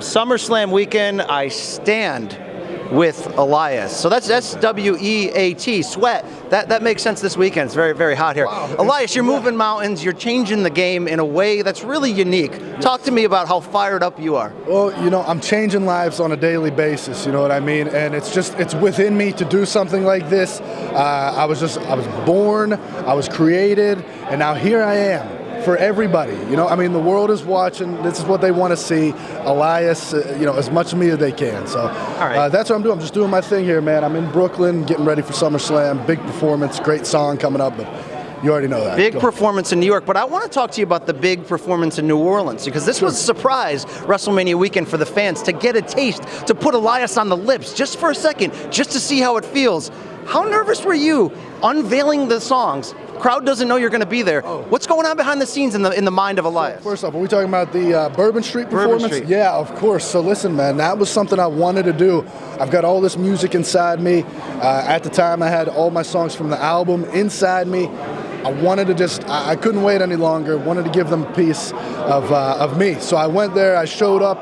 SummerSlam weekend, I stand with Elias. So that's S-W-E-A-T, sweat. That makes sense this weekend. It's very, very hot here. Wow. Elias, you're moving mountains. You're changing the game in a way that's really unique. Yes. Talk to me about how fired up you are. Well, I'm changing lives on a daily basis, you know what I mean? And it's within me to do something like this. I was born, I was created, and now here I am. For everybody, the world is watching. This is what they want to see. Elias, as much of me as they can. So that's what I'm doing. I'm just doing my thing here, man. I'm in Brooklyn, getting ready for SummerSlam. Big performance, great song coming up, but you already know that. Big performance in New York, but I want to talk to you about the big performance in New Orleans, because this was a surprise WrestleMania weekend for the fans to get a taste, to put Elias on the lips just for a second, just to see how it feels. How nervous were you unveiling the songs? Crowd doesn't know you're going to be there. Oh. What's going on behind the scenes in the mind of Elias? First off, are we talking about the Bourbon Street performance? Bourbon Street. Yeah, of course. So listen, man, that was something I wanted to do. I've got all this music inside me. At the time, I had all my songs from the album inside me. I wanted to I couldn't wait any longer. Wanted to give them a piece of me. So I went there, I showed up.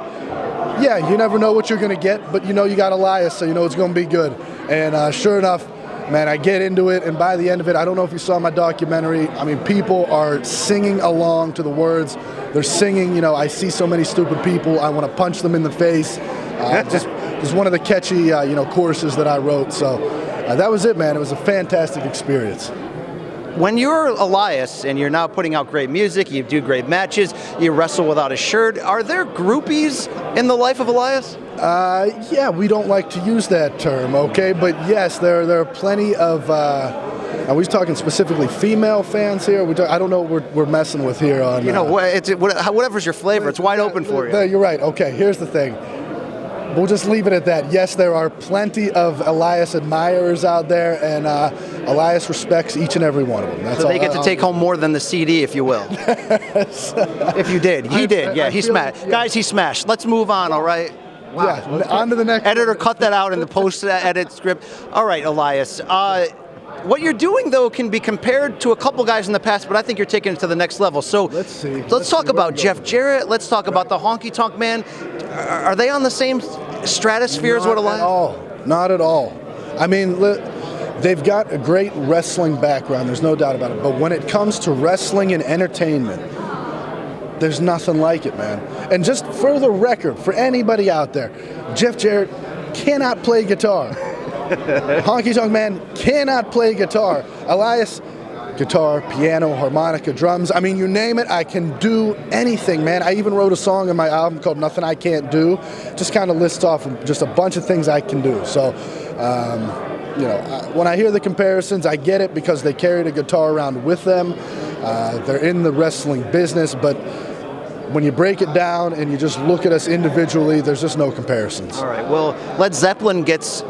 Yeah, you never know what you're going to get, but you got Elias, so it's going to be good. And sure enough, man, I get into it, and by the end of it, I don't know if you saw my documentary, people are singing along to the words. They're singing, I see so many stupid people, I want to punch them in the face. Just one of the catchy, choruses that I wrote. So that was it, man. It was a fantastic experience. When you're Elias and you're now putting out great music, you do great matches, you wrestle without a shirt, are there groupies in the life of Elias? Yeah, we don't like to use that term, okay? But yes, there are plenty of, are we talking specifically female fans here? I don't know what we're messing with here on... whatever's your flavor, it's wide open for you. You're right. Okay, here's the thing. We'll just leave it at that. Yes, there are plenty of Elias admirers out there, and Elias respects each and every one of them. That's so they get to take home more than the CD, if you will. If you did. He did. Yeah, he smashed. Guys, he smashed. Let's move on, all right? Wow. Yeah, on to the next. Editor, cut that out in the post-edit script. All right, Elias. What you're doing, though, can be compared to a couple guys in the past, but I think you're taking it to the next level. So let's talk about Jeff Jarrett. Let's talk about the Honky Tonk Man. Are they on the same stratosphere as what Elias? Not at all. They've got a great wrestling background. There's no doubt about it. But when it comes to wrestling and entertainment, there's nothing like it, man. And just for the record, for anybody out there, Jeff Jarrett cannot play guitar. Honky Tonk Man cannot play guitar. Elias, guitar, piano, harmonica, drums. You name it, I can do anything, man. I even wrote a song in my album called Nothing I Can't Do. Just kind of lists off just a bunch of things I can do. So, when I hear the comparisons, I get it because they carried a guitar around with them. They're in the wrestling business, but when you break it down and you just look at us individually, there's just no comparisons. All right, well, Led Zeppelin gets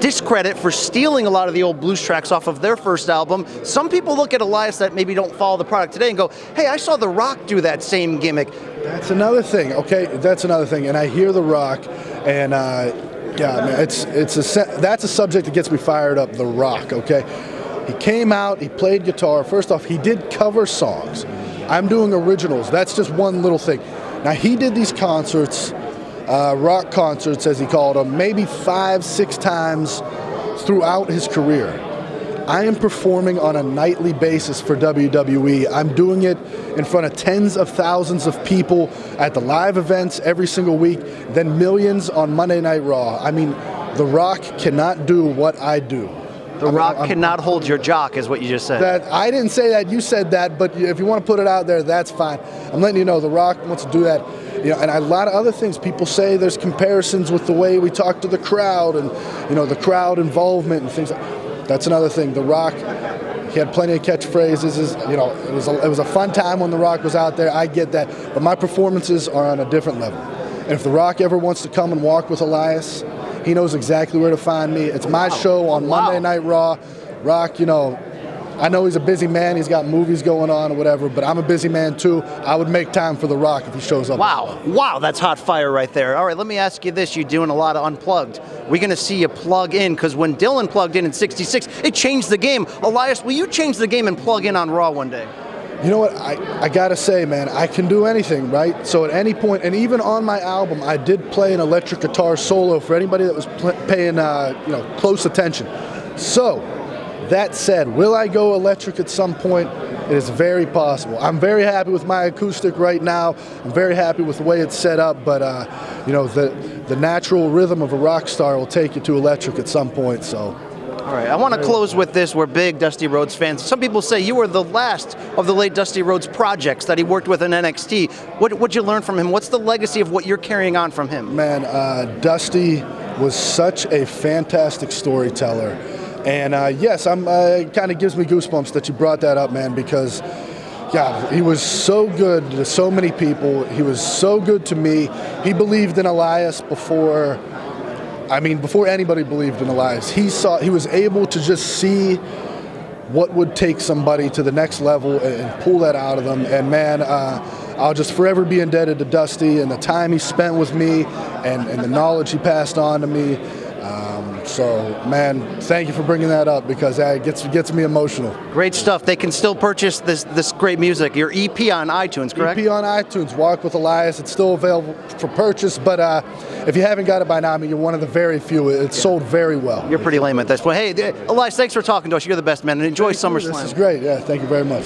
discredit for stealing a lot of the old blues tracks off of their first album. Some people look at Elias that maybe don't follow the product today and go, hey, I saw The Rock do that same gimmick. That's another thing, okay? That's another thing. And I hear The Rock, and yeah, man, that's a subject that gets me fired up, The Rock, okay? He came out, he played guitar. First off, he did cover songs. I'm doing originals. That's just one little thing. Now, he did these concerts, rock concerts, as he called them, maybe 5-6 times throughout his career. I am performing on a nightly basis for WWE. I'm doing it in front of tens of thousands of people at the live events every single week, then millions on Monday Night Raw. The Rock cannot do what I do. The Rock cannot hold your jock, is what you just said. I didn't say that. You said that, but if you want to put it out there, that's fine. I'm letting you know The Rock wants to do that. And a lot of other things. People say there's comparisons with the way we talk to the crowd and, the crowd involvement and things. That's another thing. The Rock, he had plenty of catchphrases. It was a fun time when The Rock was out there. I get that. But my performances are on a different level. And if The Rock ever wants to come and walk with Elias, he knows exactly where to find me. It's my show on Monday Night Raw. Rock, I know he's a busy man. He's got movies going on or whatever, but I'm a busy man too. I would make time for The Rock if he shows up. Wow, that's hot fire right there. All right, let me ask you this. You're doing a lot of unplugged. We're going to see you plug in, because when Dylan plugged in '66, it changed the game. Elias, will you change the game and plug in on Raw one day? You know what, I gotta say, man, I can do anything, right? So at any point, and even on my album, I did play an electric guitar solo for anybody that was paying close attention. So, that said, will I go electric at some point? It is very possible. I'm very happy with my acoustic right now. I'm very happy with the way it's set up, but the natural rhythm of a rock star will take you to electric at some point, so. All right, I want to close with this. We're big Dusty Rhodes fans. Some people say you were the last of the late Dusty Rhodes projects that he worked with in NXT. What'd you learn from him? What's the legacy of what you're carrying on from him? Man, Dusty was such a fantastic storyteller. And yes, it kind of gives me goosebumps that you brought that up, man, because yeah, he was so good to so many people. He was so good to me. He believed in Elias before anybody believed in Elias. He was able to just see what would take somebody to the next level and pull that out of them. And man, I'll just forever be indebted to Dusty and the time he spent with me and the knowledge he passed on to me. So, man, thank you for bringing that up because it gets me emotional. Great stuff. They can still purchase this great music. Your EP on iTunes, correct? EP on iTunes, Walk with Elias. It's still available for purchase, but if you haven't got it by now, I mean, you're one of the very few. It's sold very well. You're pretty lame at this. Well, hey, Elias, thanks for talking to us. You're the best, man, and enjoy SummerSlam. This is great. Yeah, thank you very much.